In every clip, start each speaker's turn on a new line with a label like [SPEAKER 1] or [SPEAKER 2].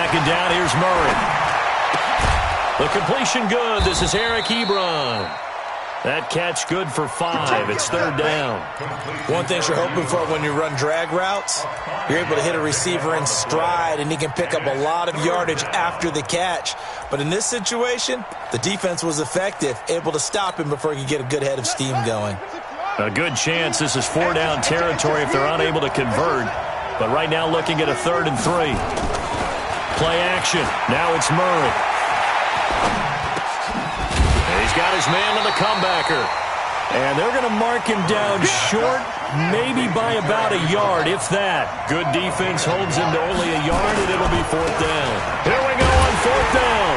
[SPEAKER 1] second down, here's Murray. The completion good. This is Eric Ebron. That catch good for 5. It's third down.
[SPEAKER 2] One thing you're hoping for when you run drag routes, you're able to hit a receiver in stride, and he can pick up a lot of yardage after the catch. But in this situation, the defense was effective, able to stop him before he could get a good head of steam going.
[SPEAKER 1] A good chance this is 4-down territory if they're unable to convert. But right now looking at a 3rd and 3. Play action. Now it's Murray. He's got his man on the comebacker. And they're going to mark him down short, maybe by about a yard, if that. Good defense holds him to only a yard, and it'll be 4th down. Here we go on 4th down.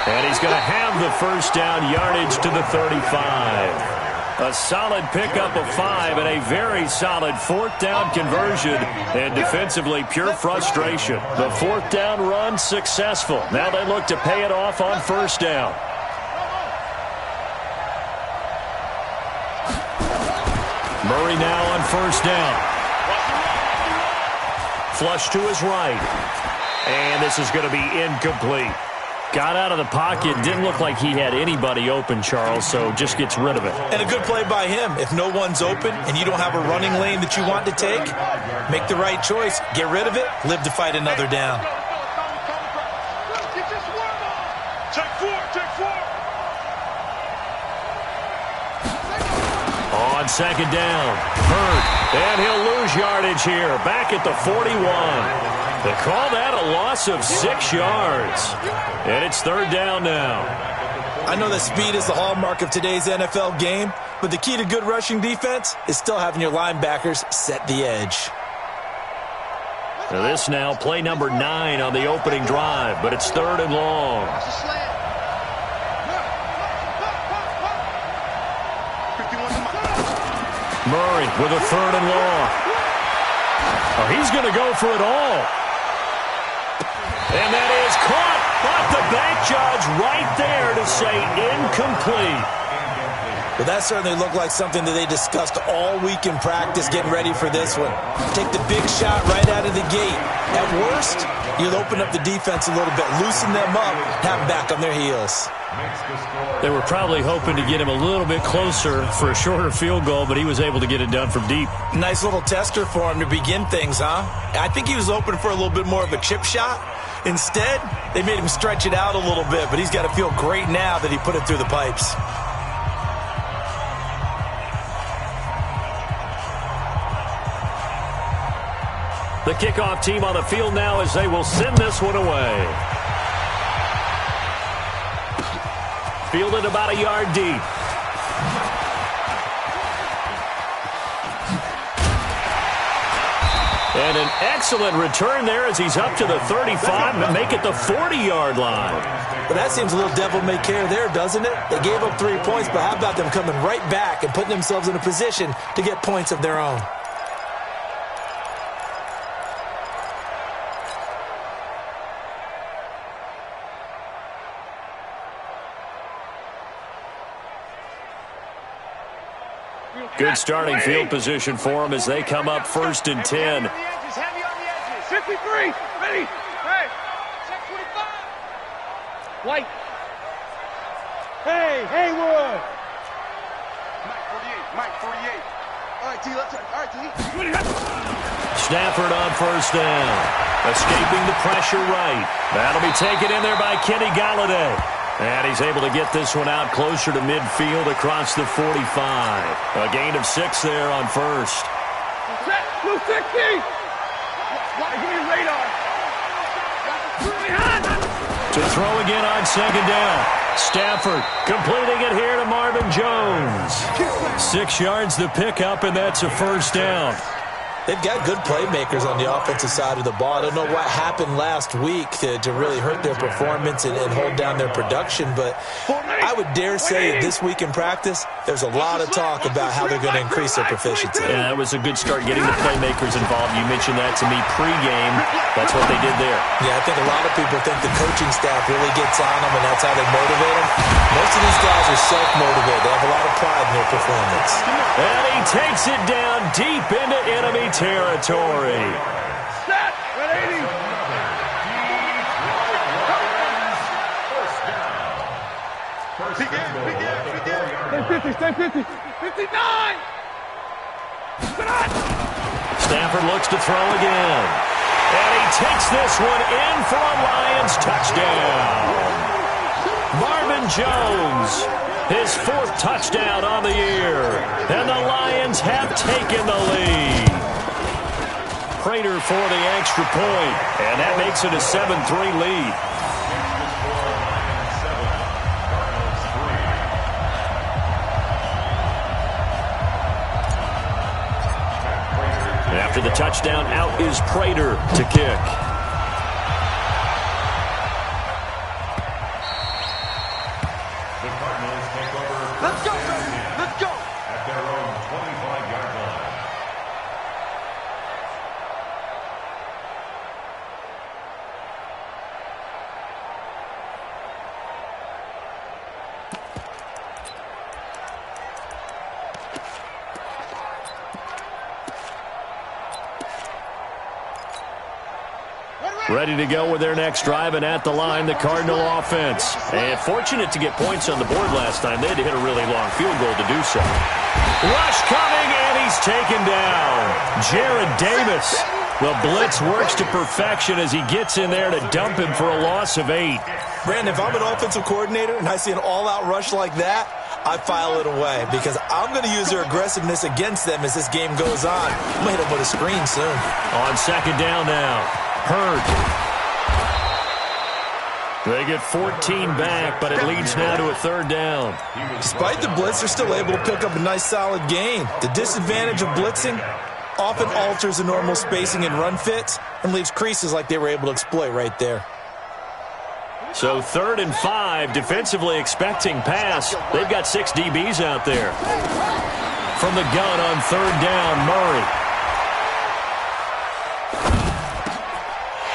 [SPEAKER 1] And he's going to have the first down, yardage to the 35. A solid pickup of 5 and a very solid 4th down conversion. And defensively, pure frustration. The 4th down run successful. Now they look to pay it off on 1st down. Murray now on 1st down. Flush to his right. And this is going to be incomplete. Got out of the pocket. Didn't look like he had anybody open, Charles, so just gets rid of it.
[SPEAKER 2] And a good play by him. If no one's open and you don't have a running lane that you want to take, make the right choice. Get rid of it. Live to fight another down.
[SPEAKER 1] On 2nd down, Hurt, and he'll lose yardage here, back at the 41. They call that a loss of 6 yards, and it's 3rd down now.
[SPEAKER 2] I know that speed is the hallmark of today's NFL game, but the key to good rushing defense is still having your linebackers set the edge.
[SPEAKER 1] Now this now play number 9 on the opening drive, but it's 3rd and long. Murray with a 3rd and long. Oh, he's going to go for it all. And that is caught. But the back judge right there to say incomplete.
[SPEAKER 2] Well, that certainly looked like something that they discussed all week in practice getting ready for this one. Take the big shot right out of the gate. At worst, you'll open up the defense a little bit, loosen them up, have them back on their heels.
[SPEAKER 1] They were probably hoping to get him a little bit closer for a shorter field goal, but he was able to get it done from deep.
[SPEAKER 2] Nice little tester for him to begin things, huh? I think he was open for a little bit more of a chip shot. Instead, they made him stretch it out a little bit, but he's got to feel great now that he put it through the pipes.
[SPEAKER 1] The kickoff team on the field now as they will send this one away. Fielded about a yard deep. And an excellent return there as he's up to the 35 and make it the 40-yard line.
[SPEAKER 2] But that seems a little devil-may-care there, doesn't it? They gave up 3 points, but how about them coming right back and putting themselves in a position to get points of their own?
[SPEAKER 1] Good starting field position for them as they come up 1st and 10.
[SPEAKER 3] Heavy on the edges. 53. Ready. Hey. Check 25. White. Hey, Haywood. Mike 48. All right, T, let's turn. All right, T.
[SPEAKER 1] Stafford on 1st down. Escaping the pressure right. That'll be taken in there by Kenny Golladay. And he's able to get this one out closer to midfield across the 45. A gain of 6 there on 1st.
[SPEAKER 3] Blue 60. Give me radar.
[SPEAKER 1] To throw again on 2nd down. Stafford completing it here to Marvin Jones. 6 yards the pickup, and that's a 1st down.
[SPEAKER 2] They've got good playmakers on the offensive side of the ball. I don't know what happened last week to really hurt their performance and hold down their production, but I would dare say that this week in practice, there's a lot of talk about how they're going to increase their proficiency.
[SPEAKER 1] Yeah, that was a good start getting the playmakers involved. You mentioned that to me pregame. That's what they did there.
[SPEAKER 2] Yeah, I think a lot of people think the coaching staff really gets on them, and that's how they motivate them. Most of these guys are self-motivated. They have a lot of pride in their performance.
[SPEAKER 1] And he takes it down deep into enemy territory.
[SPEAKER 3] 50, stay 50. 59!
[SPEAKER 1] Stafford looks to throw again. And he takes this one in for a Lions touchdown. Marvin Jones, his 4th touchdown on the year. And the Lions have taken the lead. Prater for the extra point. And that makes it a 7-3 lead. After the touchdown, out is Prater to kick.
[SPEAKER 3] Let's go, baby. Let's go.
[SPEAKER 4] At their own 25-yard line.
[SPEAKER 1] Ready to go with their next drive, and at the line, the Cardinal offense. And fortunate to get points on the board last time. They had to hit a really long field goal to do so. Rush coming, and he's taken down. Jared Davis. The blitz works to perfection as he gets in there to dump him for a loss of 8.
[SPEAKER 2] Brandon, if I'm an offensive coordinator and I see an all-out rush like that, I file it away because I'm going to use their aggressiveness against them as this game goes on. I'm going to hit them with a screen soon.
[SPEAKER 1] On second down now. Hurd. They get 14 back, but it leads now to a 3rd down.
[SPEAKER 2] Despite the blitz, they're still able to pick up a nice solid gain. The disadvantage of blitzing often alters the normal spacing and run fits and leaves creases like they were able to exploit right there.
[SPEAKER 1] So 3rd and 5, defensively expecting pass. They've got 6 DBs out there. From the gun on 3rd down, Murray.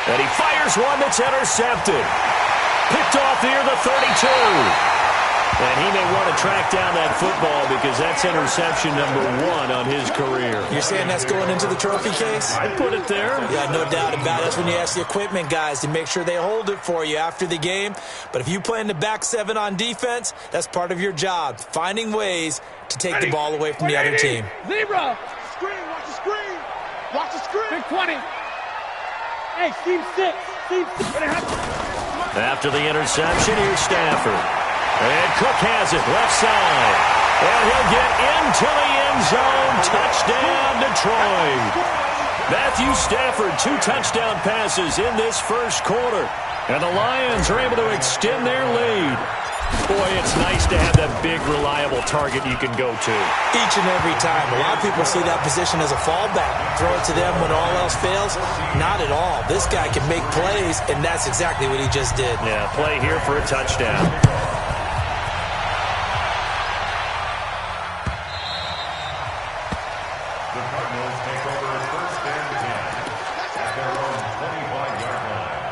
[SPEAKER 1] And he fires one that's intercepted. Picked off near the 32. And he may want to track down that football because that's interception number 1 on his career.
[SPEAKER 2] You're saying that's going into the trophy case?
[SPEAKER 1] I'd put it there.
[SPEAKER 2] Yeah, no doubt about it. That's when you ask the equipment guys to make sure they hold it for you after the game. But if you play in the back 7 on defense, that's part of your job, finding ways to take the ball away from the other team.
[SPEAKER 3] Zebra. Screen, watch the screen. Watch the screen. Big 20. Hey, team 6. Team 6.
[SPEAKER 1] After the interception, here's Stafford. And Cook has it, left side. And he'll get into the end zone. Touchdown, Detroit. Matthew Stafford, 2 touchdown passes in this first quarter. And the Lions are able to extend their lead. Boy, it's nice to have that big, reliable target you can go to.
[SPEAKER 2] Each and every time. A lot of people see that position as a fallback. Throw it to them when all else fails. Not at all. This guy can make plays, and that's exactly what he just did.
[SPEAKER 1] Yeah, play here for a touchdown.
[SPEAKER 4] The Cardinals take over 1st and 10 at their own 25-yard line.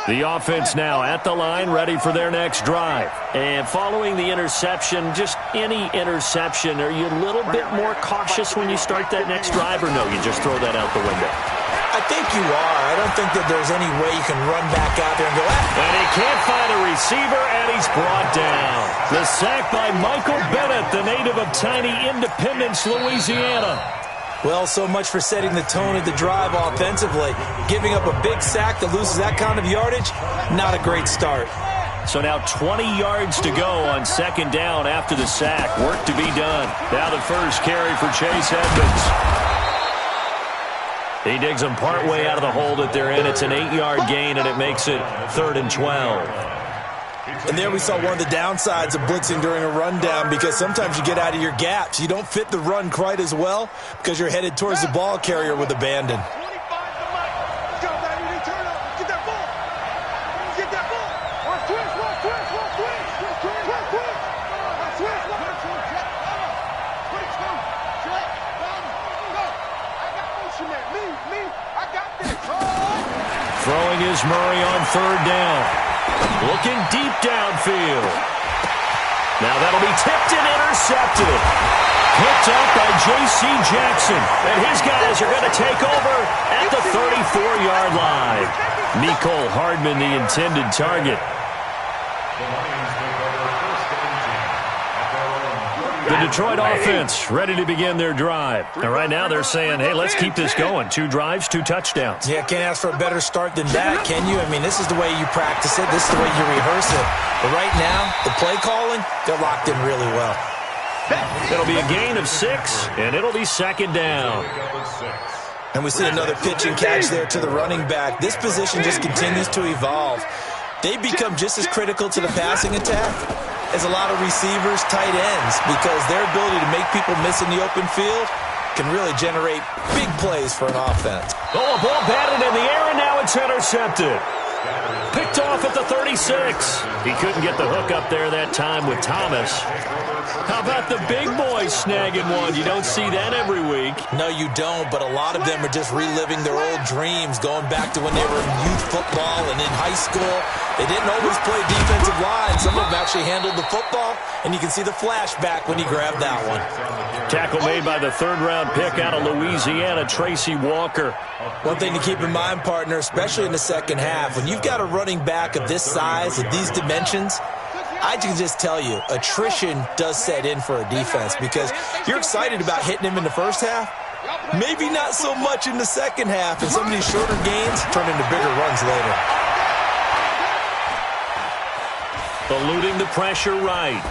[SPEAKER 1] The offense now at the line, ready for their next drive. And following the interception, just any interception, are you a little bit more cautious when you start that next drive, or no, you just throw that out the window?
[SPEAKER 2] I think you are. I don't think that there's any way you can run back out there and go, ah.
[SPEAKER 1] And he can't find a receiver, and he's brought down. The sack by Michael Bennett, the native of tiny Independence, Louisiana.
[SPEAKER 2] Well, so much for setting the tone of the drive offensively. Giving up a big sack that loses that kind of yardage, not a great start.
[SPEAKER 1] So now 20 yards to go on second down after the sack. Work to be done. Now the first carry for Chase Edmonds. He digs them partway out of the hole that they're in. It's an 8-yard gain, and it makes it 3rd and 12.
[SPEAKER 2] And there we saw one of the downsides of blitzing during a rundown because sometimes you get out of your gaps. You don't fit the run quite as well because you're headed towards the ball carrier with abandon.
[SPEAKER 1] Throwing is Murray on 3rd down. Looking deep downfield. Now that'll be tipped and intercepted. Picked up by J.C. Jackson. And his guys are going to take over at the 34-yard line. Nicole Hardman, the intended target. The Detroit offense ready to begin their drive. And right now they're saying, hey, let's keep this going. 2 drives, 2 touchdowns.
[SPEAKER 2] Yeah, can't ask for a better start than that, can you? I mean, this is the way you practice it. This is the way you rehearse it. But right now, the play calling, they're locked in really well.
[SPEAKER 1] It'll be a gain of 6, and it'll be second down.
[SPEAKER 2] And we see another pitch and catch there to the running back. This position just continues to evolve. They become just as critical to the passing attack as a lot of receivers, tight ends, because their ability to make people miss in the open field can really generate big plays for an offense.
[SPEAKER 1] Oh, a ball batted in the air, and now it's intercepted. Picked off at the 36. He couldn't get the hook up there that time with Thomas. How about the big boys snagging one? You don't see that every week.
[SPEAKER 2] No, you don't, but a lot of them are just reliving their old dreams, going back to when they were in youth football and in high school. They didn't always play defensive line. Some of them actually handled the football, and you can see the flashback when he grabbed that one.
[SPEAKER 1] Tackle made by the third-round pick out of Louisiana, Tracy Walker.
[SPEAKER 2] One thing to keep in mind, partner, especially in the second half, when you've got a running back of this size, of these dimensions, I can just tell you, attrition does set in for a defense because you're excited about hitting him in the first half. Maybe not so much in the second half, and some of these shorter gains turn into bigger runs later.
[SPEAKER 1] Eluding the pressure right.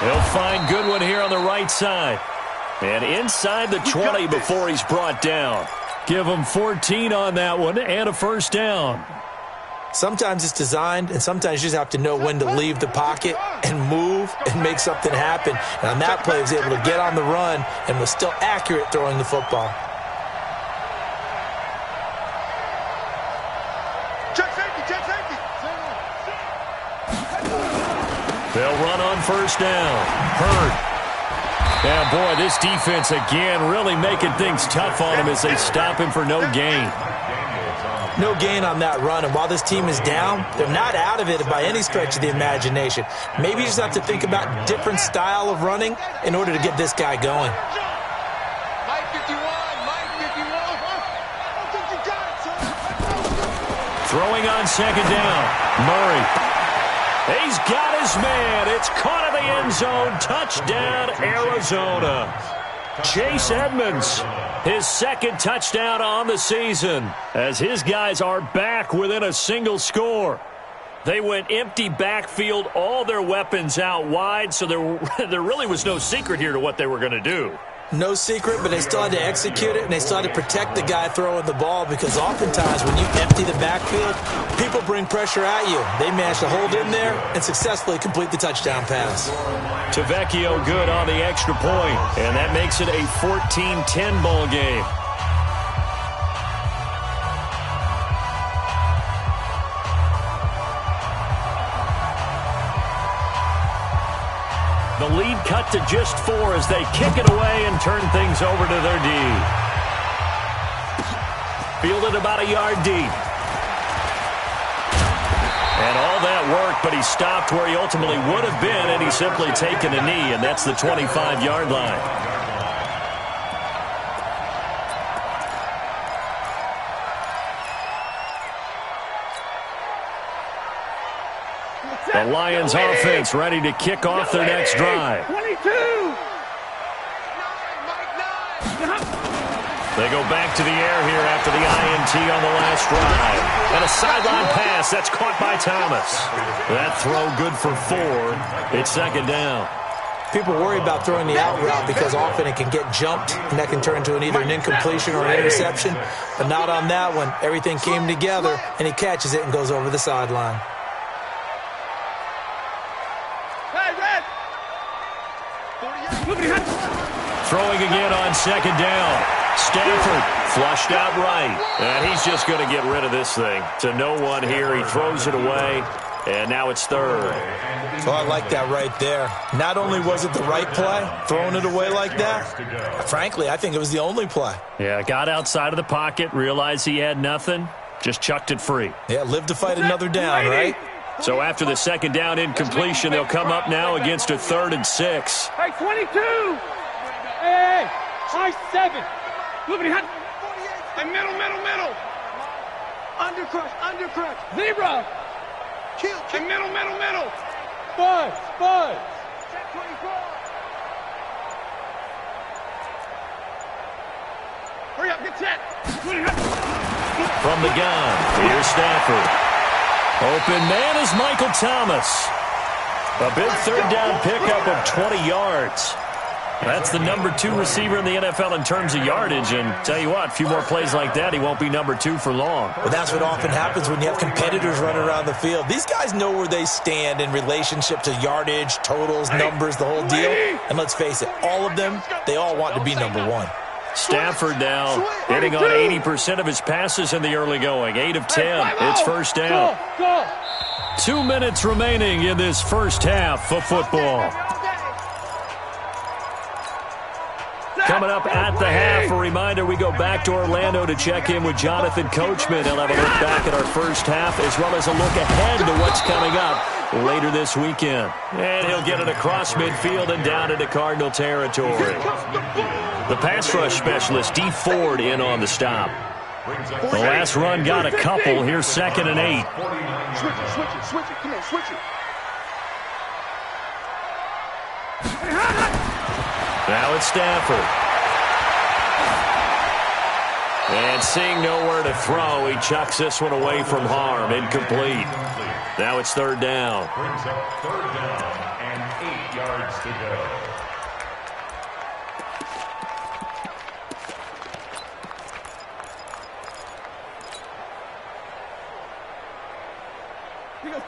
[SPEAKER 1] He'll find Goodwin here on the right side. And inside the 20 before he's brought down. Give him 14 on that one and a first down.
[SPEAKER 2] Sometimes it's designed, and sometimes you just have to know when to leave the pocket and move and make something happen. And on that play, he was able to get on the run and was still accurate throwing the football.
[SPEAKER 3] Check safety, check safety.
[SPEAKER 1] They'll run on first down. Hurd. Yeah, boy, this defense again really making things tough on him as they stop him for no gain.
[SPEAKER 2] No gain on that run, and while this team is down, they're not out of it by any stretch of the imagination. Maybe you just have to think about a different style of running in order to get this guy going.
[SPEAKER 3] Mike 51, Mike 51. I think you got it, son.
[SPEAKER 1] Throwing on second down. Murray. He's got his man. It's caught in the end zone. Touchdown, Arizona. Chase Edmonds, his second touchdown on the season, as his guys are back within a single score. They went empty backfield, all their weapons out wide, so there really was no secret here to what they were going to do.
[SPEAKER 2] No secret, but they still had to execute it, and they still had to protect the guy throwing the ball because oftentimes when you empty the backfield, people bring pressure at you. They managed to hold in there and successfully complete the touchdown pass.
[SPEAKER 1] Tavecchio good on the extra point, and that makes it a 14-10 ball game. The lead cut to just 4 as they kick it away and turn things over to their D. Fielded about a yard deep. And all that work, but he stopped where he ultimately would have been, and he's simply taken a knee, and that's the 25-yard line. The Lions offense ready to kick off their next drive.
[SPEAKER 3] 22.
[SPEAKER 1] They go back to the air here after the INT on the last drive. And a sideline pass that's caught by Thomas. That throw good for 4. It's second down.
[SPEAKER 2] People worry about throwing the out route because often it can get jumped, and that can turn into either an incompletion or an interception. But not on that one. Everything came together, and he catches it and goes over the sideline.
[SPEAKER 1] Throwing again on second down. Stafford flushed out right. And he's just going to get rid of this thing. To no one here. He throws it away. And now it's third.
[SPEAKER 2] So I like that right there. Not only was it the right play, throwing it away like that, frankly, I think it was the only play.
[SPEAKER 1] Yeah, got outside of the pocket, realized he had nothing, just chucked it free.
[SPEAKER 2] Yeah, live to fight another down, right?
[SPEAKER 1] So after the second down incompletion, they'll come up now against a 3rd and 6.
[SPEAKER 3] Hey, 22! Hey, high 7. Look at it. Hey, middle. Undercrush. 0. Kill. Hey, middle. Spud. Set 24. Hurry up, get set.
[SPEAKER 1] From the gun, here's Stafford. Open man is Michael Thomas. A big 3rd down pickup of 20 yards. That's the number 2 receiver in the NFL in terms of yardage. And tell you what, a few more plays like that, he won't be number 2 for long.
[SPEAKER 2] Well, that's what often happens when you have competitors running around the field. These guys know where they stand in relationship to yardage, totals, numbers, the whole deal. And let's face it, all of them, they all want to be number 1.
[SPEAKER 1] Stafford now hitting on 80% of his passes in the early going. 8 of 10. It's first down. 2 minutes remaining in this first half of football. Coming up at the half, a reminder, we go back to Orlando to check in with Jonathan Coachman. He'll have a look back at our first half as well as a look ahead to what's coming up later this weekend. And he'll get it across midfield and down into Cardinal territory. The pass rush specialist, D. Ford, in on the stop. The last run got a couple. Here's 2nd and 8.
[SPEAKER 3] Switch it. Come on, switch it.
[SPEAKER 1] Now it's Stafford. And seeing nowhere to throw, he chucks this one away from harm. Incomplete. Now it's 3rd down.
[SPEAKER 4] Brings up 3rd down and 8 yards to go.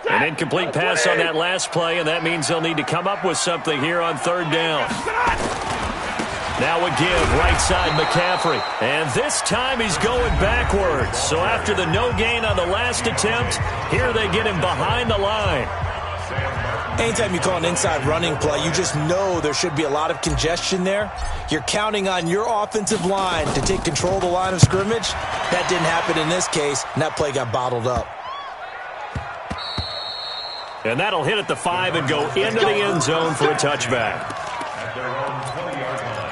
[SPEAKER 1] An incomplete pass on that last play, and that means they'll need to come up with something here on 3rd down. Now a give, right side McCaffrey. And this time he's going backwards. So after the no gain on the last attempt, here they get him behind the line.
[SPEAKER 2] Anytime you call an inside running play, you just know there should be a lot of congestion there. You're counting on your offensive line to take control of the line of scrimmage. That didn't happen in this case, and that play got bottled up.
[SPEAKER 1] And that'll hit at the 5 and go into the end zone for a touchback.
[SPEAKER 4] At their own 20-yard line.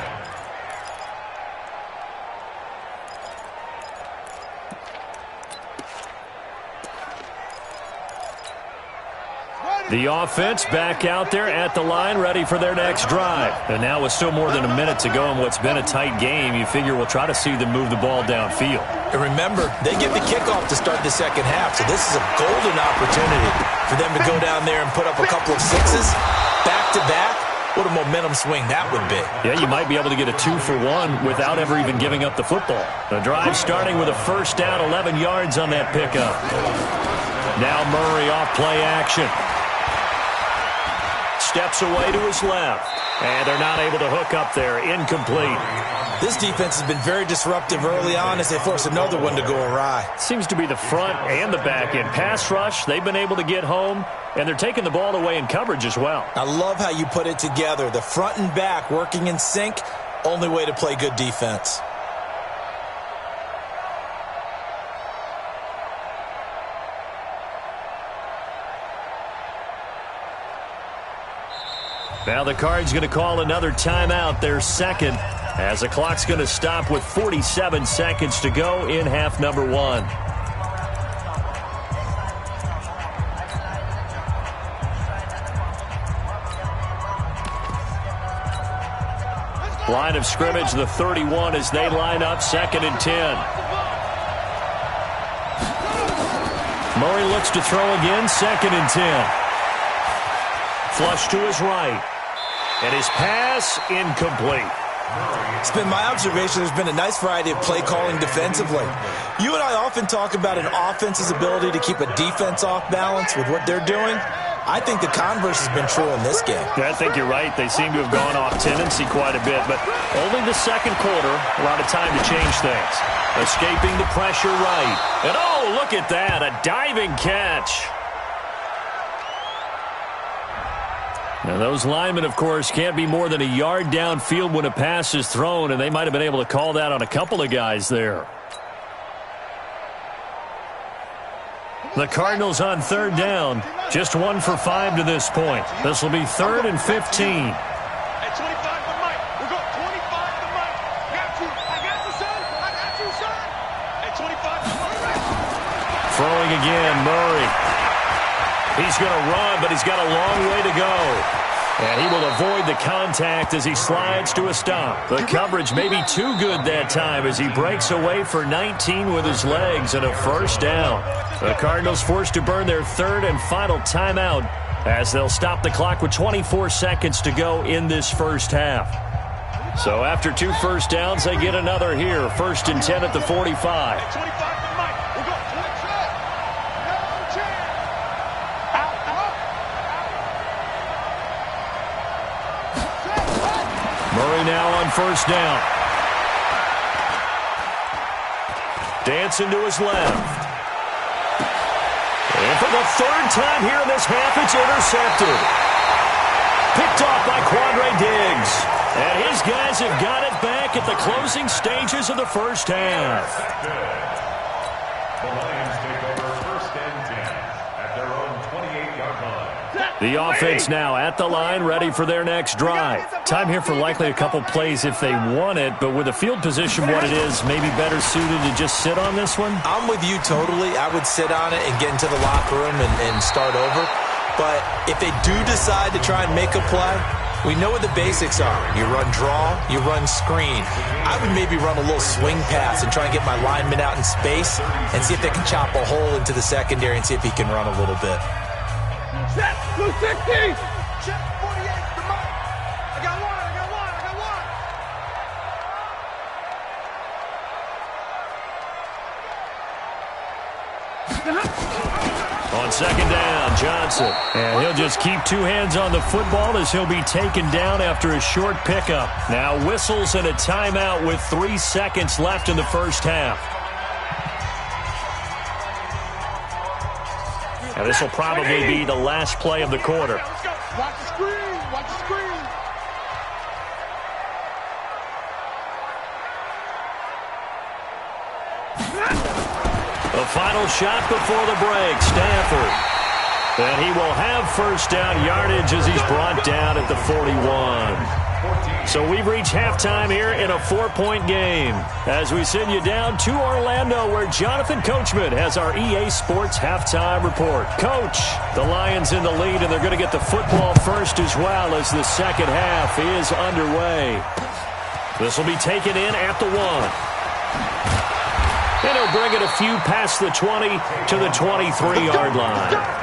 [SPEAKER 1] The offense back out there at the line, ready for their next drive. And now with still more than a minute to go in what's been a tight game, you figure we'll try to see them move the ball downfield.
[SPEAKER 2] And remember, they get the kickoff to start the second half, so this is a golden opportunity for them to go down there and put up a couple of sixes back-to-back. What a momentum swing that would be.
[SPEAKER 1] Yeah, you might be able to get a 2-for-1 without ever even giving up the football. The drive starting with a first down, 11 yards on that pickup. Now Murray off play action. Steps away to his left. And they're not able to hook up there. Incomplete.
[SPEAKER 2] This defense has been very disruptive early on as they force another one to go awry.
[SPEAKER 1] Seems to be the front and the back end. Pass rush, they've been able to get home, and they're taking the ball away in coverage as well.
[SPEAKER 2] I love how you put it together. The front and back working in sync, only way to play good defense.
[SPEAKER 1] Now the Cards going to call another timeout, their second, as the clock's going to stop with 47 seconds to go in half number 1. Line of scrimmage, the 31 as they line up, 2nd and 10. Murray looks to throw again, 2nd and 10. Flush to his right. And his pass incomplete.
[SPEAKER 2] It's been my observation there's been a nice variety of play calling defensively. You and I often talk about an offense's ability to keep a defense off balance with what they're doing. I think the converse has been true in this game.
[SPEAKER 1] Yeah, I think you're right. They seem to have gone off tendency quite a bit, but only the second quarter, a lot of time to change things. Escaping the pressure right. And oh, look at that, a diving catch. Now, those linemen, of course, can't be more than a yard downfield when a pass is thrown, and they might have been able to call that on a couple of guys there. The Cardinals on third down. Just 1 for 5 to this point. This will be 3rd and 15. Throwing again, Murray. He's going to run, but he's got a long way to go. And he will avoid the contact as he slides to a stop. The coverage may be too good that time as he breaks away for 19 with his legs and a first down. The Cardinals forced to burn their 3rd and final timeout as they'll stop the clock with 24 seconds to go in this first half. So after 2 first downs, they get another here. 1st and 10 at the 45. Murray now on first down. Dancing to his left. And for the 3rd time here in this half, it's intercepted. Picked off by Quandre Diggs. And his guys have got it back at the closing stages of the first half.
[SPEAKER 4] The Lions take over 1st and 10 at their own 28-yard line.
[SPEAKER 1] The offense now at the line, ready for their next drive. Time here for likely a couple plays if they want it, but with the field position what it is, maybe better suited to just sit on this one?
[SPEAKER 2] I'm with you totally. I would sit on it and get into the locker room and start over. But if they do decide to try and make a play, we know what the basics are. You run draw, you run screen. I would maybe run a little swing pass and try and get my lineman out in space and see if they can chop a hole into the secondary and see if he can run a little bit.
[SPEAKER 3] Set, 260! Check 48, the mic. I got one.
[SPEAKER 1] On 2nd down, Johnson. And he'll just keep 2 hands on the football as he'll be taken down after a short pickup. Now whistles and a timeout with 3 seconds left in the first half. And this will probably be the last play of the quarter.
[SPEAKER 3] Watch the screen. Watch the screen.
[SPEAKER 1] The final shot before the break, Stafford. And he will have first down yardage as he's brought down at the 41. So we've reached halftime here in a 4-point game as we send you down to Orlando where Jonathan Coachman has our EA Sports halftime report. Coach, the Lions in the lead, and they're going to get the football first as well as the second half is underway. This will be taken in at the 1. And he'll bring it a few past the 20 to the 23-yard line.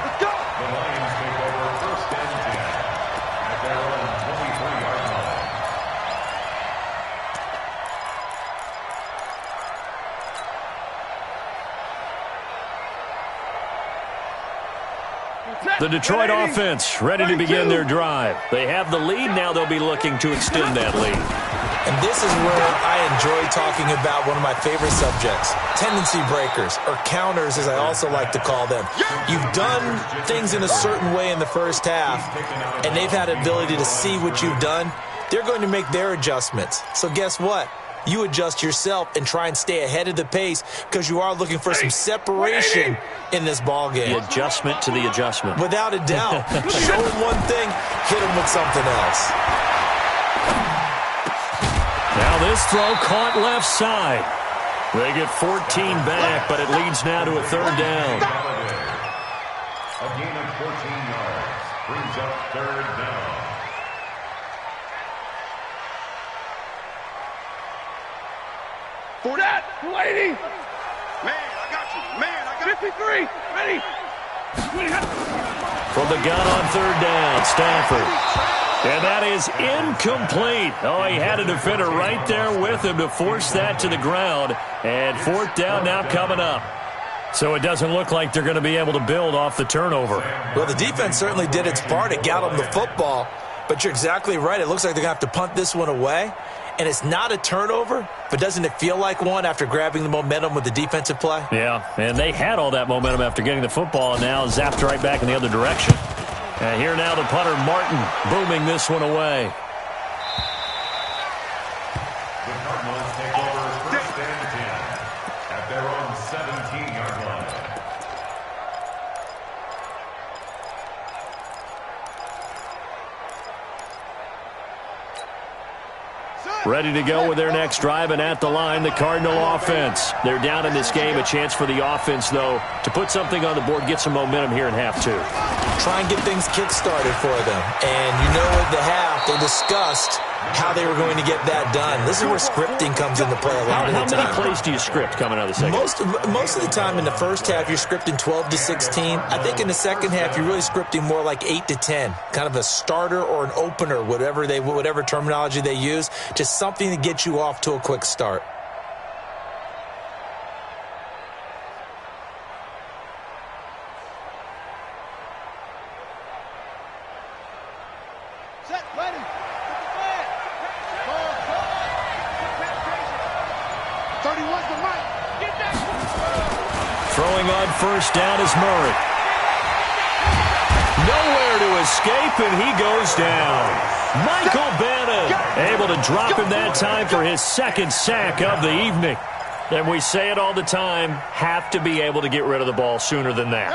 [SPEAKER 1] The Detroit offense ready to begin their drive. They have the lead. Now they'll be looking to extend that lead.
[SPEAKER 2] And this is where I enjoy talking about one of my favorite subjects, tendency breakers, or counters as I also like to call them. You've done things in a certain way in the first half, and they've had the ability to see what you've done. They're going to make their adjustments. So guess what? You adjust yourself and try and stay ahead of the pace because you are looking for some separation in this ball game.
[SPEAKER 1] The adjustment to the adjustment.
[SPEAKER 2] Without a doubt. Show them one thing, hit them with something else.
[SPEAKER 1] Now this throw caught left side. They get 14 back, but it leads now to a 3rd down.
[SPEAKER 4] A gain of 14 yards brings up 3rd down.
[SPEAKER 3] For that, 280. Man, I got you. Man, I got 53. Ready.
[SPEAKER 1] From the gun on 3rd down, Stafford. And that is incomplete. Oh, he had a defender right there with him to force that to the ground. And 4th down now coming up. So it doesn't look like they're going to be able to build off the turnover.
[SPEAKER 2] Well, the defense certainly did its part. It got them the football. But you're exactly right. It looks like they're going to have to punt this one away. And it's not a turnover, but doesn't it feel like one after grabbing the momentum with the defensive play?
[SPEAKER 1] Yeah, and they had all that momentum after getting the football and now zapped right back in the other direction. And here now the punter, Martin, booming this one away.
[SPEAKER 4] The Cardinals take over 1st and 10 at their own 17-yard line.
[SPEAKER 1] Ready to go with their next drive, and at the line, the Cardinal offense. They're down in this game. A chance for the offense, though, to put something on the board, get some momentum here in half two.
[SPEAKER 2] Try and get things kick-started for them. And you know at the half, they discussed how they were going to get that done. This is where scripting comes into play a lot of the time.
[SPEAKER 1] How many plays do you script coming out of the second?
[SPEAKER 2] Most of the time in the first half, you're scripting 12 to 16. I think in the second half, you're really scripting more like 8 to 10. Kind of a starter or an opener, whatever terminology they use. Just something to get you off to a quick start.
[SPEAKER 3] Set, ready. Get the flag. 31's the mic. Get that.
[SPEAKER 1] Throwing on first down is Murray. Nowhere to escape, and he goes down. Michael Bannon able to drop him that time for his second sack of the evening. And we say it all the time, have to be able to get rid of the ball sooner than that.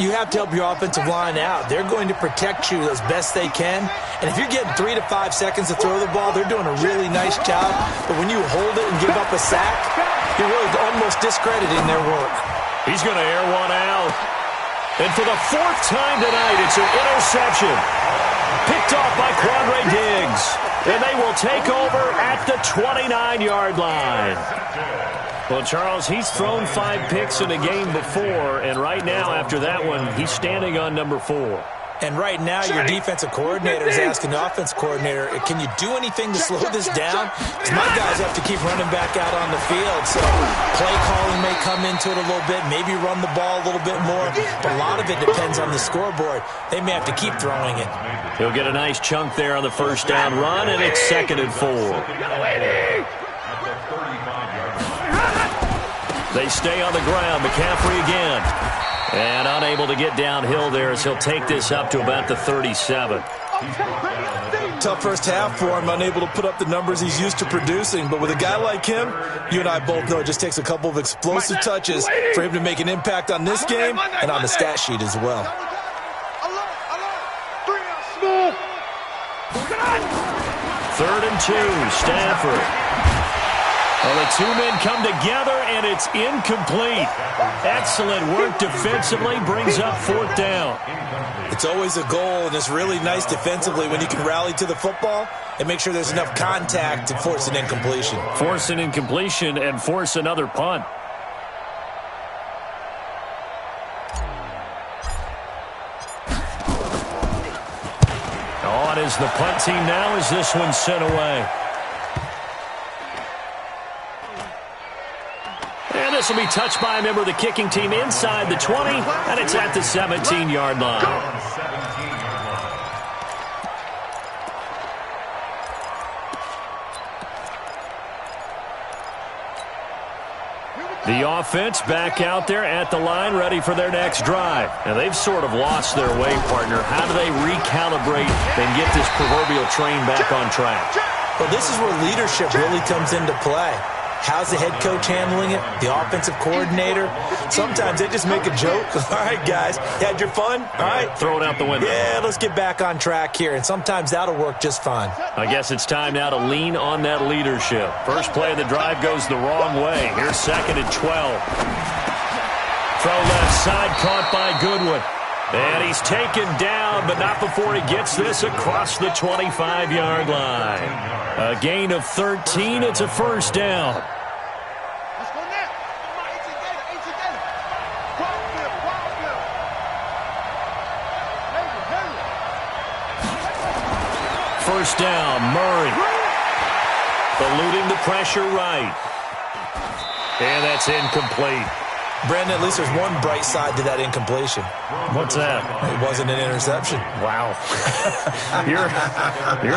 [SPEAKER 2] You have to help your offensive line out. They're going to protect you as best they can. And if you're getting 3 to 5 seconds to throw the ball, they're doing a really nice job. But when you hold it and give up a sack, you're really almost discrediting their work.
[SPEAKER 1] He's going to air one out. And for the fourth time tonight, it's an interception. Picked off by Quandre Diggs. And they will take over at the 29-yard line. Well, Charles, he's thrown 5 picks in a game before, and right now, after that one, he's standing on number 4.
[SPEAKER 2] And right now, your defensive coordinator is asking the offense coordinator, can you do anything to slow this down? Because my guys have to keep running back out on the field. So play calling may come into it a little bit, maybe run the ball a little bit more. But a lot of it depends on the scoreboard. They may have to keep throwing it.
[SPEAKER 1] He'll get a nice chunk there on the first down run, and it's 2nd and 4. They stay on the ground. McCaffrey again. And unable to get downhill there as he'll take this up to about the 37.
[SPEAKER 2] Tough first half for him, unable to put up the numbers he's used to producing. But with a guy like him, you and I both know it just takes a couple of explosive touches for him to make an impact on this game and on the stat sheet as well.
[SPEAKER 1] 3rd and 2, Stafford. Well, the two men come together, and it's incomplete. Excellent work defensively, brings up 4th down.
[SPEAKER 2] It's always a goal, and it's really nice defensively when you can rally to the football and make sure there's enough contact to force an incompletion.
[SPEAKER 1] Force an incompletion and force another punt. On is the punt team now as this one's sent away. And this will be touched by a member of the kicking team inside the 20, and it's at the 17-yard line. The offense back out there at the line, ready for their next drive. And they've sort of lost their way, partner. How do they recalibrate and get this proverbial train back on track?
[SPEAKER 2] Well, this is where leadership really comes into play. How's the head coach handling it? The offensive coordinator? Sometimes they just make a joke. All right, guys, you had your fun? All right.
[SPEAKER 1] Throw it out the window.
[SPEAKER 2] Yeah, let's get back on track here. And sometimes that'll work just fine.
[SPEAKER 1] I guess it's time now to lean on that leadership. First play of the drive goes the wrong way. Here's 2nd and 12. Throw left side, caught by Goodwin. And he's taken down, but not before he gets this across the 25-yard line. A gain of 13. It's a first down.
[SPEAKER 3] Let's go now. Come on, 18 Gator, 18 Gator.
[SPEAKER 1] First down, Murray. Eluding the pressure right. And that's incomplete.
[SPEAKER 2] Brandon, at least there's one bright side to that incompletion.
[SPEAKER 1] What's that?
[SPEAKER 2] It wasn't an interception.
[SPEAKER 1] Wow. You're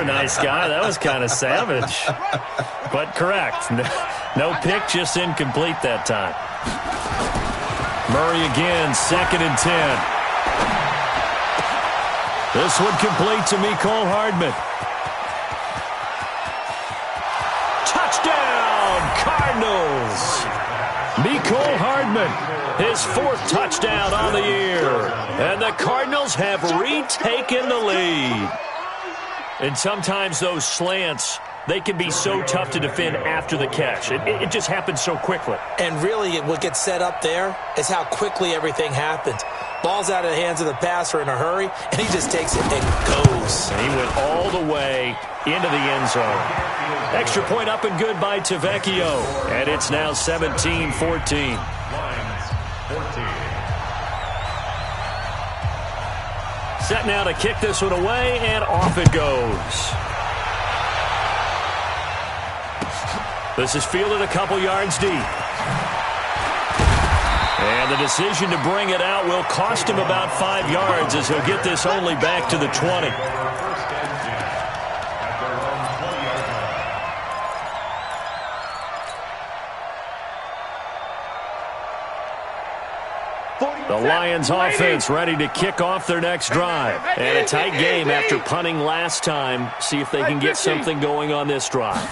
[SPEAKER 1] a nice guy. That was kind of savage. But correct. No pick, just incomplete that time. Murray again, 2nd and 10. This one complete to Mecole Hardman. Touchdown, Cardinals! Mecole Hardman, his 4th touchdown on the year. And the Cardinals have retaken the lead. And sometimes those slants they can be so tough to defend after the catch. It just happens so quickly.
[SPEAKER 2] And really, what gets set up there is how quickly everything happens. Ball's out of the hands of the passer in a hurry, and he just takes it and goes.
[SPEAKER 1] And he went all the way into the end zone. Extra point up and good by Tavecchio. And it's now 17-14.
[SPEAKER 4] Lions 14.
[SPEAKER 1] Set now to kick this one away, and off it goes. This is fielded a couple yards deep. And the decision to bring it out will cost him about 5 yards as he'll get this only back to the 20.
[SPEAKER 4] First and 10 at their own 20-yard line.
[SPEAKER 1] The Lions offense ready to kick off their next drive. And a tight game after punting last time. See if they can get something going on this drive.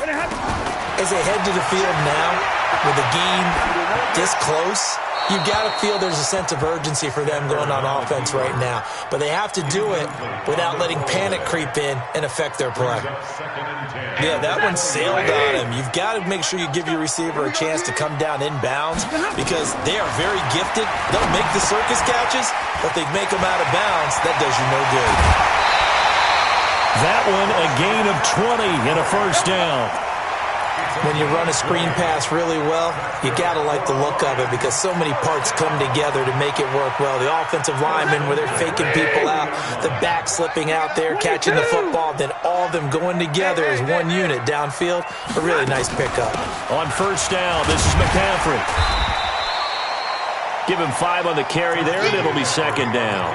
[SPEAKER 2] As they head to the field now, with the game this close, you've got to feel there's a sense of urgency for them going on offense right now. But they have to do it without letting panic creep in and affect their play. Yeah, that one sailed on him. You've got to make sure you give your receiver a chance to come down inbounds because they are very gifted. They'll make the circus catches, but if they make them out of bounds, that does you no good.
[SPEAKER 1] That one a gain of 20 and a first down.
[SPEAKER 2] When you run a screen pass really well, you got to like the look of it because so many parts come together to make it work well. The offensive linemen, where they're faking people out, the back slipping out there, catching the football, then all of them going together as one unit downfield. A really nice pickup.
[SPEAKER 1] On first down, this is McCaffrey. Give him 5 on the carry there, and it'll be second down.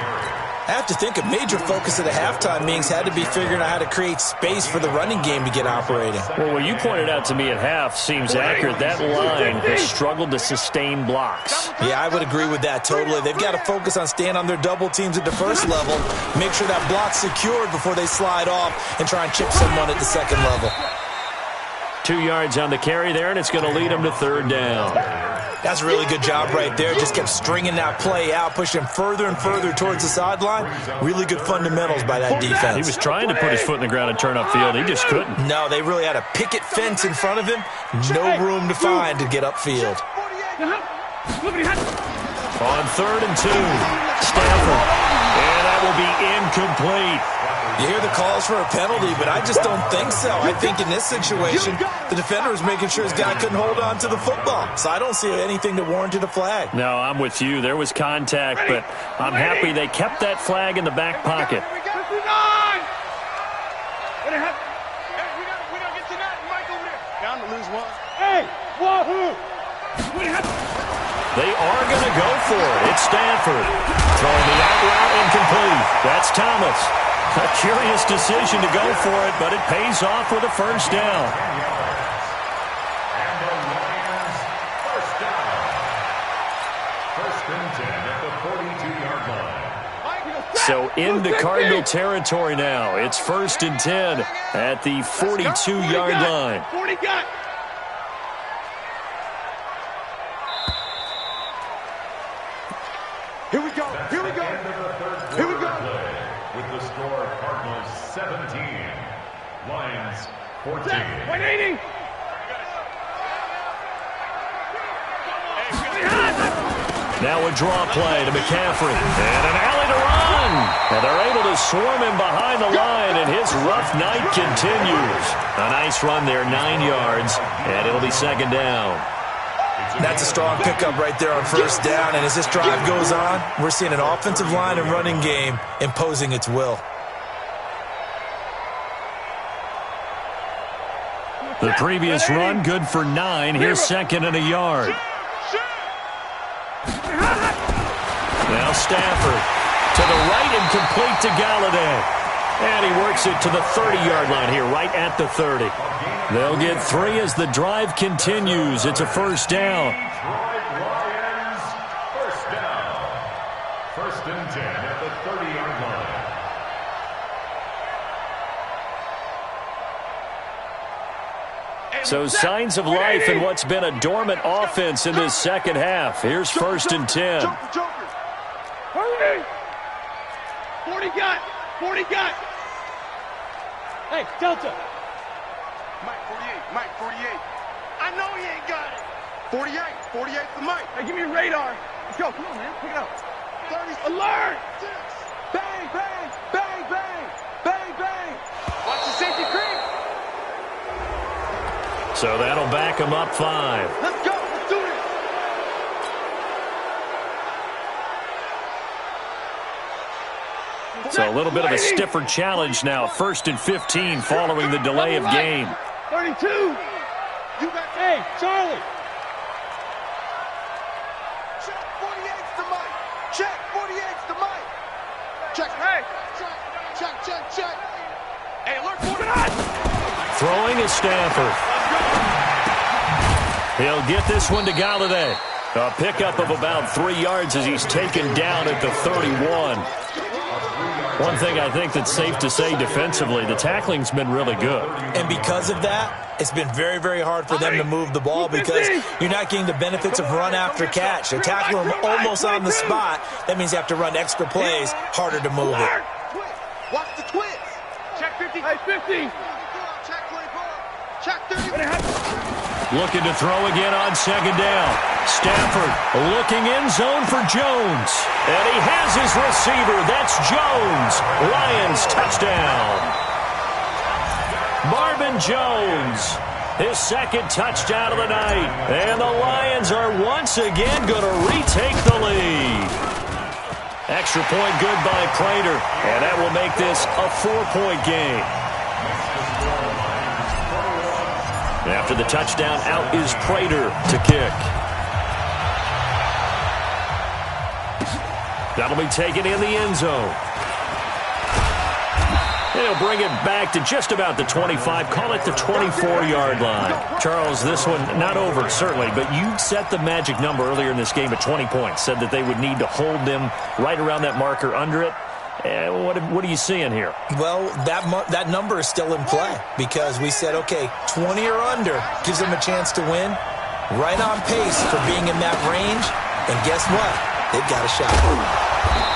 [SPEAKER 2] I have to think a major focus of the halftime meetings had to be figuring out how to create space for the running game to get operating.
[SPEAKER 1] Well, what you pointed out to me at half seems accurate. That line has struggled to sustain blocks.
[SPEAKER 2] Yeah, I would agree with that totally. They've got to focus on staying on their double teams at the first level, make sure that block's secured before they slide off and try and chip someone at the second level.
[SPEAKER 1] 2 yards on the carry there, and it's going to lead them to third down.
[SPEAKER 2] That's a really good job right there. Just kept stringing that play out, pushing him further and further towards the sideline. Really good fundamentals by that defense.
[SPEAKER 1] He was trying to put his foot in the ground and turn upfield. He just couldn't.
[SPEAKER 2] No, they really had a picket fence in front of him. No room to find to get upfield.
[SPEAKER 1] On 3rd and 2, Stafford. And that will be incomplete.
[SPEAKER 2] You hear the calls for a penalty, but I just don't think so. I think in this situation, the defender was making sure his guy couldn't hold on to the football. So I don't see anything to warrant a flag.
[SPEAKER 1] No, I'm with you. There was contact, but I'm happy they kept that flag in the back pocket. They are going to go for it. It's Stanford. Throwing the out route incomplete. That's Thomas. A curious decision to go for it, but it pays off with a first down.
[SPEAKER 4] And the Lions first down. First and 10 at the 42-yard line.
[SPEAKER 1] So into Cardinal territory now. It's 1st and 10 at the 42-yard line.
[SPEAKER 3] 40 got. Here we go. Here we go. Here we go.
[SPEAKER 4] With the score, Cardinals 17, Lions 14.
[SPEAKER 3] 180.
[SPEAKER 1] Now a draw play to McCaffrey. And an alley to run. And they're able to swarm him behind the line, and his rough night continues. A nice run there, 9 yards, and it'll be second down.
[SPEAKER 2] That's a strong pickup right there on first down, and as this drive goes on, we're seeing an offensive line and running game imposing its will.
[SPEAKER 1] The previous run, good for 9. Here's second and a yard. Now Stafford to the right and complete to Galladay. And he works it to the 30-yard line here, right at the 30. They'll get 3 as the drive continues. It's a first down.
[SPEAKER 4] Lions first down. First and 10 at the 30-yard line.
[SPEAKER 1] So signs of life in what's been a dormant offense in this second half. Here's 1st and 10.
[SPEAKER 3] Hurry! 40 got. 40 got. Hey, Delta. Mike, 48. I know he ain't got it. 48. 48 for Mike. Hey, give me a radar. Let's go. Come on, man. Pick it up. 30. Alert! Bang, bang, bang, bang, bang, bang. Watch the safety creep.
[SPEAKER 1] So that'll back him up 5.
[SPEAKER 3] Let's go. Let's do this.
[SPEAKER 1] So a little bit of a stiffer challenge now. 1st and 15 following the delay of game.
[SPEAKER 3] 32. You got, hey, Charlie. Check 48's to Mike. Check 48's to Mike. Check. Hey. Check. Hey, alert 49.
[SPEAKER 1] Throwing is Stafford. He'll get this one to Galladay. A pickup of about 3 yards as he's taken down at the 31. One thing I think that's safe to say defensively, the tackling's been really good.
[SPEAKER 2] And because of that, it's been very, very hard for them to move the ball because you're not getting the benefits of run after catch. They tackle him almost on the spot. That means you have to run extra plays, harder to move it.
[SPEAKER 3] Watch the twist. Check 50. Hey, 50. Check 24. Check 30.
[SPEAKER 1] Looking to throw again on 2nd down. Stafford looking in zone for Jones. And he has his receiver. That's Jones. Lions touchdown. Marvin Jones, his 2nd touchdown of the night. And the Lions are once again going to retake the lead. Extra point good by Prater. And that will make this a 4-point game. After the touchdown, out is Prater to kick. That'll be taken in the end zone. He'll bring it back to just about the 25, call it the 24-yard line. Charles, this one not over, certainly, but you set the magic number earlier in this game at 20 points, said that they would need to hold them right around that marker under it. What are you seeing here?
[SPEAKER 2] Well, that number is still in play because we said, okay, 20 or under gives them a chance to win. Right on pace for being in that range. And guess what? They've got a shot.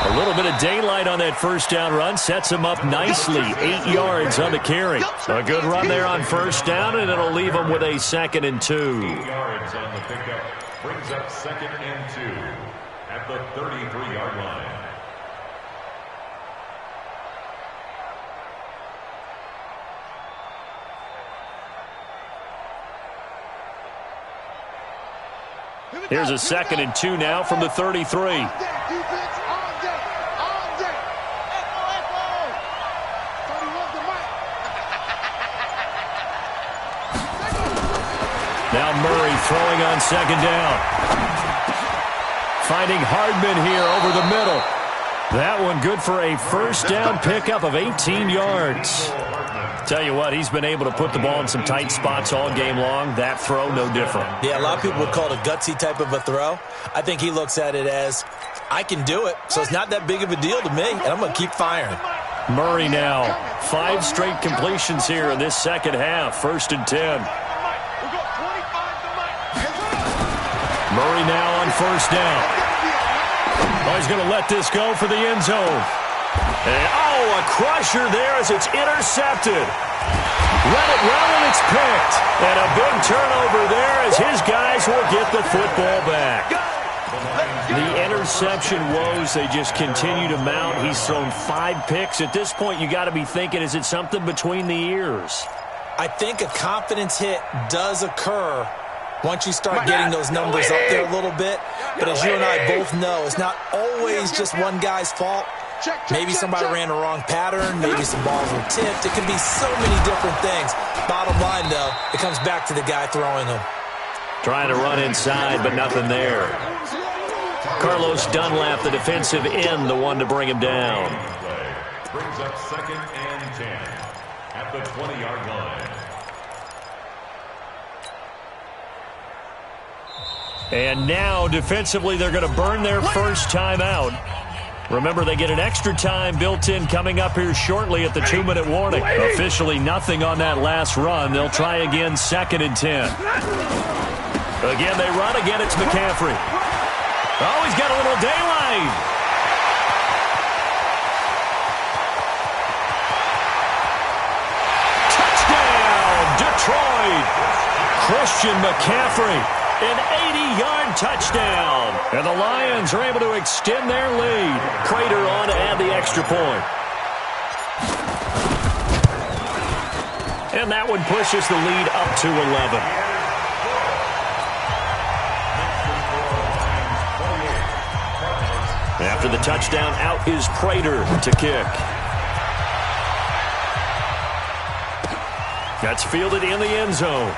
[SPEAKER 1] A little bit of daylight on that 1st down run sets them up nicely. 8 yards on the carry. A good run there on 1st down, and it'll leave them with a 2nd and 2.
[SPEAKER 4] 8 yards on the pickup brings up 2nd and 2 at the 33-yard line.
[SPEAKER 1] Here's a 2nd and 2 now from the 33. Now Murray throwing on 2nd down. Finding Hardman here over the middle. That one good for a 1st down pickup of 18 yards. Tell you what, he's been able to put the ball in some tight spots all game long. That throw, no different.
[SPEAKER 2] Yeah, a lot of people would call it a gutsy type of a throw. I think he looks at it as, I can do it, so it's not that big of a deal to me, and I'm going to keep firing.
[SPEAKER 1] Murray now, 5 straight completions here in this 2nd half. 1st and 10. Murray now on 1st down. Oh, he's going to let this go for the end zone. And, a crusher there as it's intercepted. Let it run and it's picked. And a big turnover there as his guys will get the football back. The interception woes, they just continue to mount. He's thrown 5 picks. At this point, you got to be thinking, is it something between the ears?
[SPEAKER 2] I think a confidence hit does occur once you start getting those numbers up there a little bit. But as you and I both know, it's not always just one guy's fault. Maybe somebody ran a wrong pattern. Maybe some balls were tipped. It can be so many different things. Bottom line, though, it comes back to the guy throwing them.
[SPEAKER 1] Trying to run inside, but nothing there. Carlos Dunlap, the defensive end, the one to bring him down.
[SPEAKER 4] Brings up 2nd and 10 at the 20-yard line.
[SPEAKER 1] And now, defensively, they're going to burn their first timeout. Remember, they get an extra time built in coming up here shortly at the 2-minute warning. Officially nothing on that last run. They'll try again, 2nd and 10. Again, they run. Again, it's McCaffrey. Oh, he's got a little daylight. Touchdown, Detroit. lead. Christian McCaffrey, an 80-yard touchdown. And the Lions are able to extend their lead. Prater on to add the extra point. And that one pushes the lead up to 11. After the touchdown, out is Prater to kick. That's fielded in the end zone.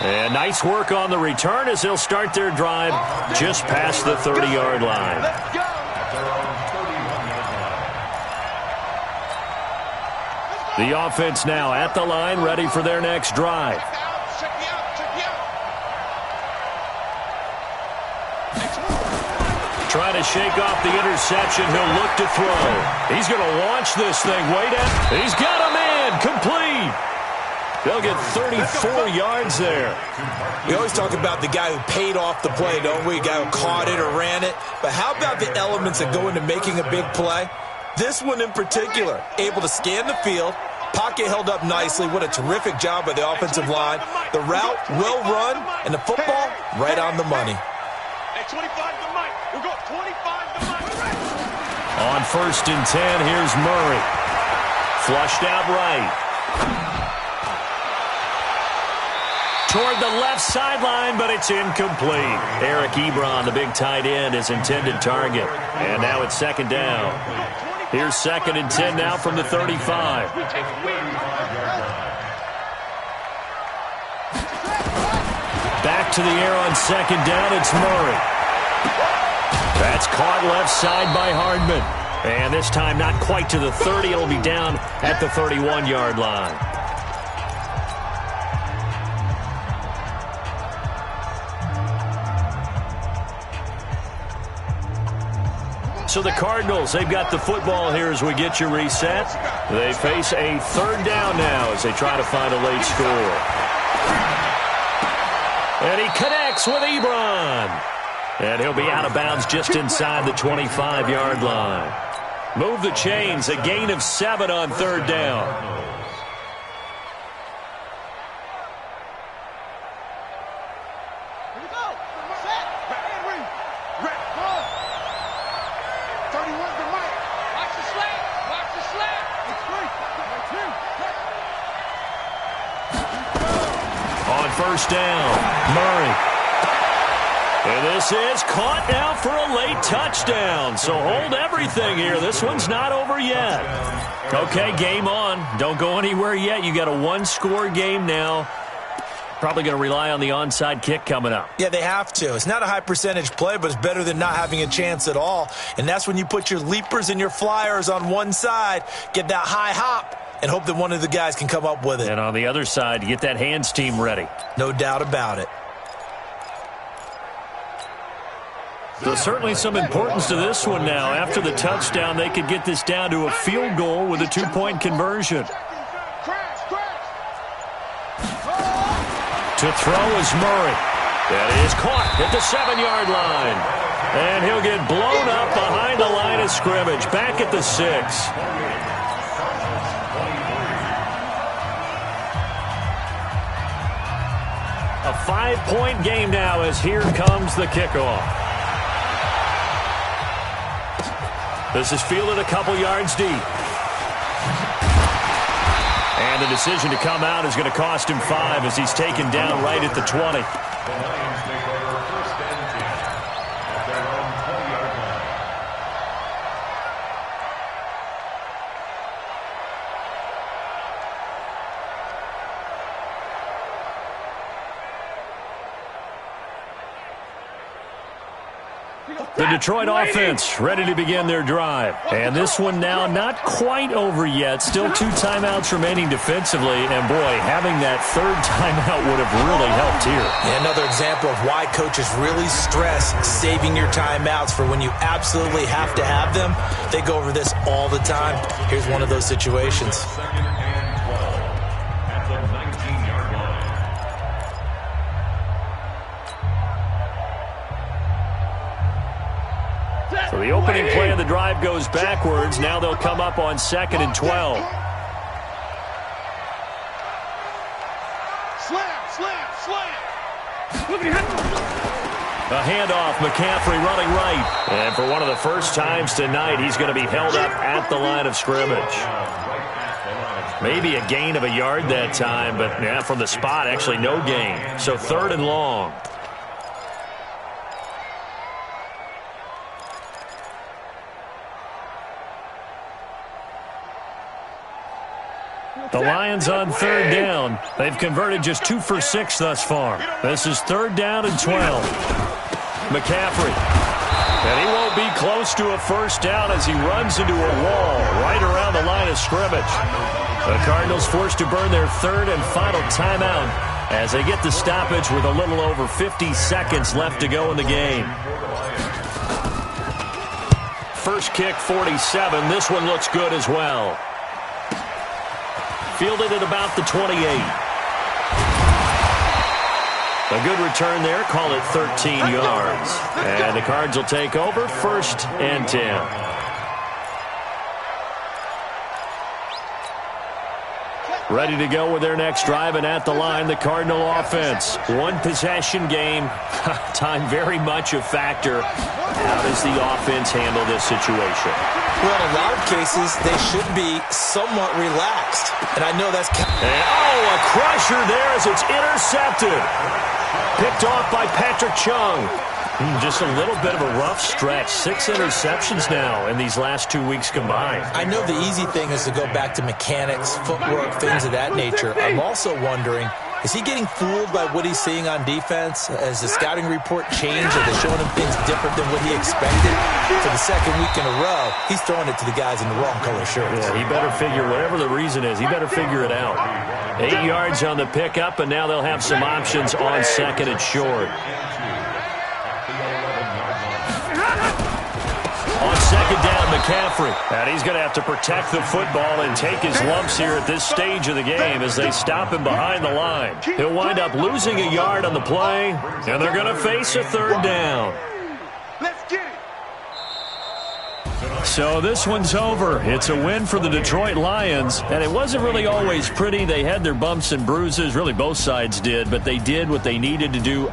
[SPEAKER 1] And nice work on the return as they'll start their drive just past the 30-yard line.
[SPEAKER 3] Let's go.
[SPEAKER 1] The offense now at the line, ready for their next drive. Trying to shake off the interception. He'll look to throw. He's going to launch this thing way down. He's got a man. Complete. They'll get 34 yards there.
[SPEAKER 2] We always talk about the guy who paid off the play, don't we? The guy who caught it or ran it. But how about the elements that go into making a big play? This one in particular, able to scan the field. Pocket held up nicely. What a terrific job by the offensive line. The route well run, and the football right on the money.
[SPEAKER 3] Hey, 25 to Mike. We'll go 25 to Mike.
[SPEAKER 1] On 1st and 10, here's Murray. Flushed out right. Toward the left sideline, but it's incomplete. Eric Ebron, the big tight end, is intended target. And now it's 2nd down. Here's 2nd and 10 now from the 35. Back to the air on 2nd down, it's Murray. That's caught left side by Hardman. And this time not quite to the 30. It'll be down at the 31-yard line. So the Cardinals, they've got the football here as we get you reset. They face a 3rd down now as they try to find a late score. And he connects with Ebron. And he'll be out of bounds just inside the 25-yard line. Move the chains, a gain of 7 on 3rd down. On 1st down, Murray. And this is caught now for a late touchdown. So hold everything here. This one's not over yet. Okay, game on. Don't go anywhere yet. You got a 1-score game now. Probably going to rely on the onside kick coming up.
[SPEAKER 2] Yeah, they have to. It's not a high percentage play, but it's better than not having a chance at all. And that's when you put your leapers and your flyers on one side, get that high hop, and hope that one of the guys can come up with it.
[SPEAKER 1] And on the other side, get that hands team ready.
[SPEAKER 2] No doubt about it.
[SPEAKER 1] So certainly some importance to this one now. After the touchdown, they could get this down to a field goal with a 2-point conversion. To throw is Murray. That is caught at the 7-yard line. And he'll get blown up behind the line of scrimmage. Back at the 6. A 5-point game now as here comes the kickoff. This is fielded a couple yards deep. And the decision to come out is going to cost him 5 as he's taken down right at the 20.
[SPEAKER 4] The Lions take over 1st and 10 at their own 20-yard line.
[SPEAKER 1] The Detroit offense ready to begin their drive. And this one now not quite over yet. Still 2 timeouts remaining defensively. And, boy, having that 3rd timeout would have really helped here.
[SPEAKER 2] Yeah, another example of why coaches really stress saving your timeouts for when you absolutely have to have them. They go over this all the time. Here's one of those situations.
[SPEAKER 4] 2nd and 12 at the 19-yard line.
[SPEAKER 1] So the opening play of the drive goes backwards. Now they'll come up on 2nd and 12. A handoff, McCaffrey running right. And for one of the first times tonight, he's going to be held up at the line of scrimmage. Maybe a gain of a yard that time, but yeah, from the spot, actually no gain. So 3rd and long. The Lions on 3rd down. They've converted just 2 for 6 thus far. This is 3rd down and 12. McCaffrey. And he won't be close to a first down as he runs into a wall right around the line of scrimmage. The Cardinals forced to burn their 3rd and final timeout as they get the stoppage with a little over 50 seconds left to go in the game. First kick, 47. This one looks good as well. Fielded at about the 28. A good return there. Call it 13 yards. And the Cards will take over 1st and 10. Ready to go with their next drive, and at the line, the Cardinal offense. One possession game. Time very much a factor. How does the offense handle this situation?
[SPEAKER 2] Well, in a lot of cases, they should be somewhat relaxed. And I know that's...
[SPEAKER 1] a crusher there as it's intercepted. Picked off by Patrick Chung. Just a little bit of a rough stretch. 6 interceptions now in these last 2 weeks combined.
[SPEAKER 2] I know the easy thing is to go back to mechanics, footwork, things of that nature. I'm also wondering, is he getting fooled by what he's seeing on defense? Has the scouting report changed? Are they showing him things different than what he expected? For the 2nd week in a row, he's throwing it to the guys in the wrong color shirts.
[SPEAKER 1] Yeah, he better figure, whatever the reason is, he better figure it out. 8 yards on the pickup, and now they'll have some options on 2nd and short. On 2nd down, McCaffrey. And he's going to have to protect the football and take his lumps here at this stage of the game as they stop him behind the line. He'll wind up losing a yard on the play, and they're going to face a 3rd down.
[SPEAKER 3] Let's get it.
[SPEAKER 1] So this one's over. It's a win for the Detroit Lions, and it wasn't really always pretty. They had their bumps and bruises. Really, both sides did, but they did what they needed to do.